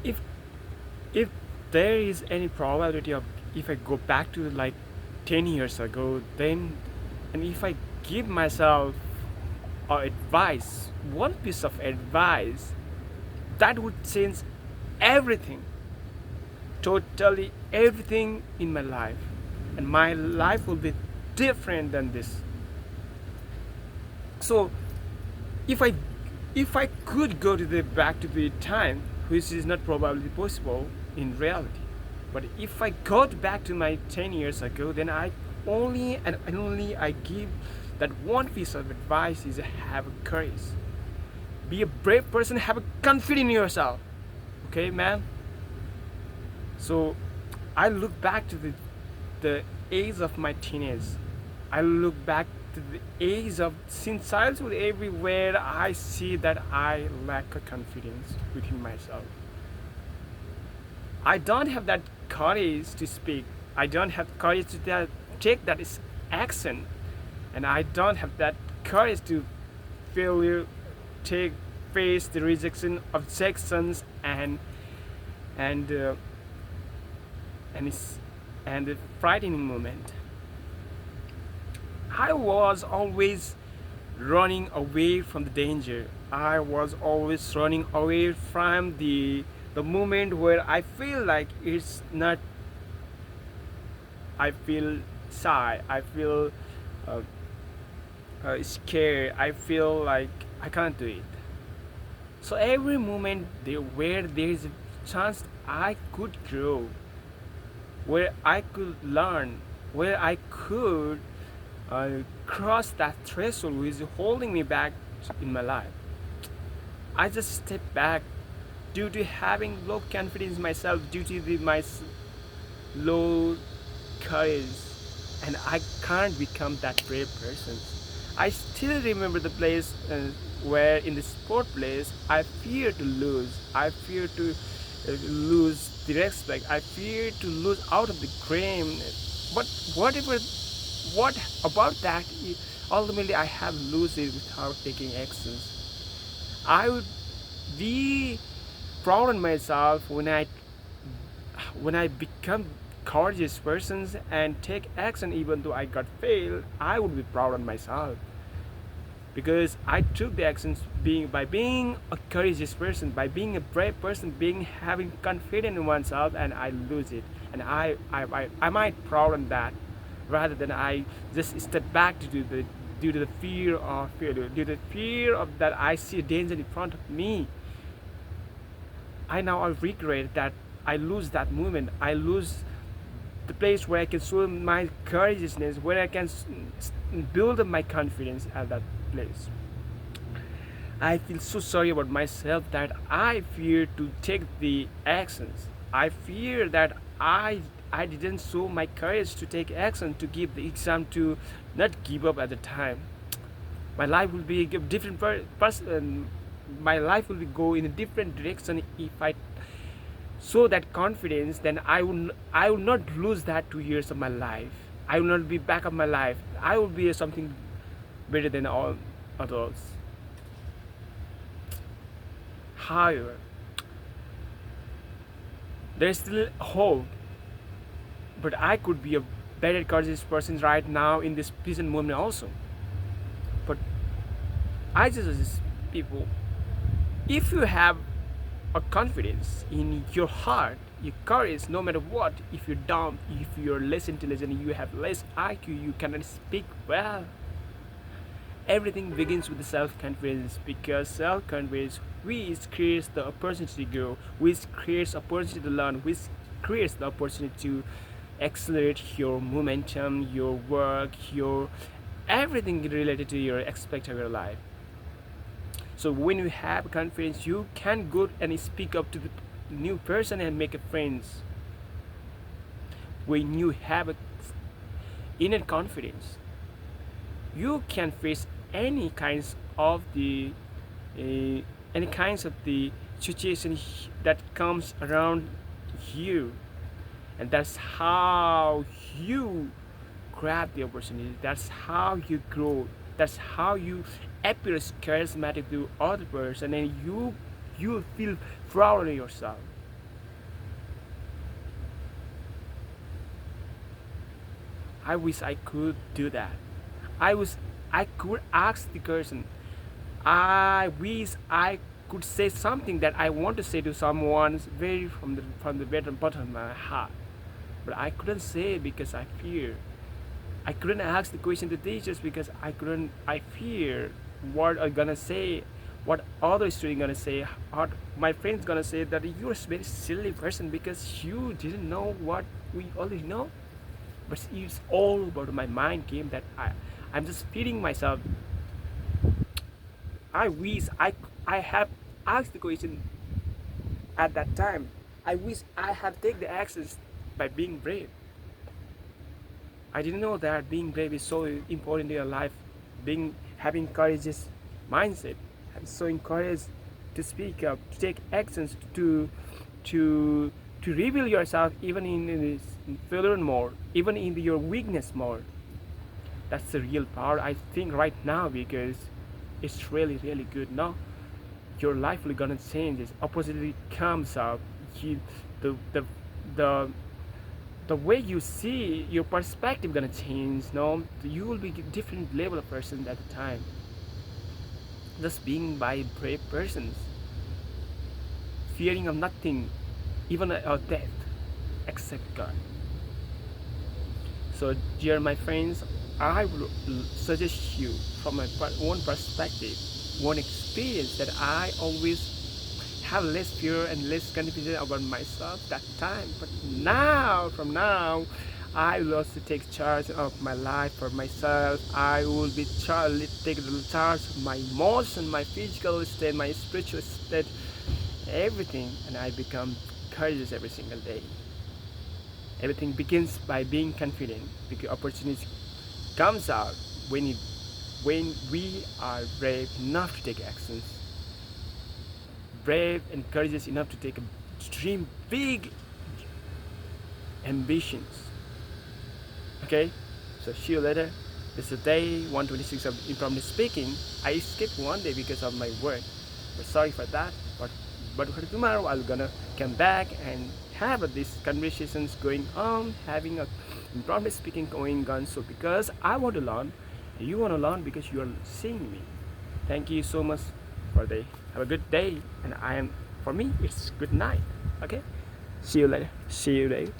if if there is any probability of, if I go back to like 10 years ago, then, and if I give myself advice, one piece of advice, that would change everything, totally everything in my life, and my life will be different than this. So if I if I could go to the back to the time, which is not probably possible in reality, but if I go back to my 10 years ago, then I only and only I give that one piece of advice is have courage, be a brave person, have a confidence in yourself. Okay, man. So I look back to the age of my teenage. I look back to the age of since childhood. Everywhere I see that I lack a confidence within myself. I don't have that courage to speak. I don't have courage to take that action, and I don't have that courage to failure, take face the rejection, objections, and uh, and it's and the frightening moment. I was always running away from the danger. I was always running away from the moment where I feel like it's not. I feel shy. I feel uh, scared. I feel like I can't do it. So every moment there, where there is a chance I could grow, where I could learn, where I could cross that threshold which is holding me back in my life, I just step back due to having low confidence in myself, due to my low courage, and I can't become that brave person. I still remember the place where in the sport place I fear to lose. I fear to lose the respect. I fear to lose out of the game. But whatever, what about that? Ultimately, I have lose it without taking actions. I would be proud on myself when I become courageous persons and take action even though I got failed. I would be proud on myself because I took the actions being a courageous person, by being a brave person, being having confidence in oneself, and I lose it, and I might proud on that rather than I just step back due to the fear of failure, due to the fear of that I see a danger in front of me. I regret that I lose that moment. I lose the place where I can show my courageousness, where I can build up my confidence at that place. I feel so sorry about myself that I fear to take the actions. I fear that I didn't show my courage to take action, to give the exam, to not give up at the time. My life will be a different person. My life will go in a different direction if I show that confidence. Then I will not lose that 2 years of my life. I will not be back of my life. I will be something better than all others. However, there is still hope. But I could be a better courageous person right now in this present moment also. But I just suggest people, if you have a confidence in your heart, your courage, no matter what, if you're dumb, if you're less intelligent, you have less IQ, you cannot speak well. Everything begins with the self-confidence, because self-confidence which creates the opportunity to grow, which creates opportunity to learn, which creates the opportunity to accelerate your momentum, your work, your everything related to your aspect of your life. So when you have confidence, you can go and speak up to the new person and make a friends. When you have a inner confidence, you can face any kinds of the any kinds of the situation that comes around you, and that's how you grab the opportunity. That's how you grow. That's how you appear charismatic to other person, and you feel proud of yourself. I wish I could do that. I wish I could ask the person. I wish I could say something that I want to say to someone very from the very bottom of my heart. But I couldn't say because I fear. I couldn't ask the question to teachers because I fear what are gonna say, what other student gonna say, what my friends gonna say that you're a very silly person because you didn't know what we already know. But it's all about my mind game that I'm just feeding myself. I wish I have asked the question at that time. I wish I have taken the actions by being brave. I didn't know that being brave is so important in your life. Being having courageous mindset, and so encouraged to speak up, to take actions, to to reveal yourself even in failure more, even in your weakness more. That's the real power I think right now because it's really good now. Your life will gonna change. This opportunity comes up. You, the the the the way you see your perspective gonna change. No, you will be different level of person at the time. Just being by brave persons, fearing of nothing, even a death, except God. So, dear my friends, I will suggest you from my own perspective, one experience that I always have less fear and less confusion about myself that time. But now, from now, I will also take charge of my life for myself. I will be take the charge of my emotion, my physical state, my spiritual state, everything, and I become courageous every single day. Everything begins by being confident because opportunity comes out when we are brave enough to take actions, brave and courageous enough to take a dream big ambitions. Okay, so see you later. This is day 126 of impromptu speaking. I skipped one day because of my work, but sorry for that. But for tomorrow, I'm gonna come back and have these conversations going on, having a impromptu speaking going on. So because I want to learn, you want to learn because you are seeing me. Thank you so much for the have a good day, and I am for me it's good night. Okay, see you later. See you later.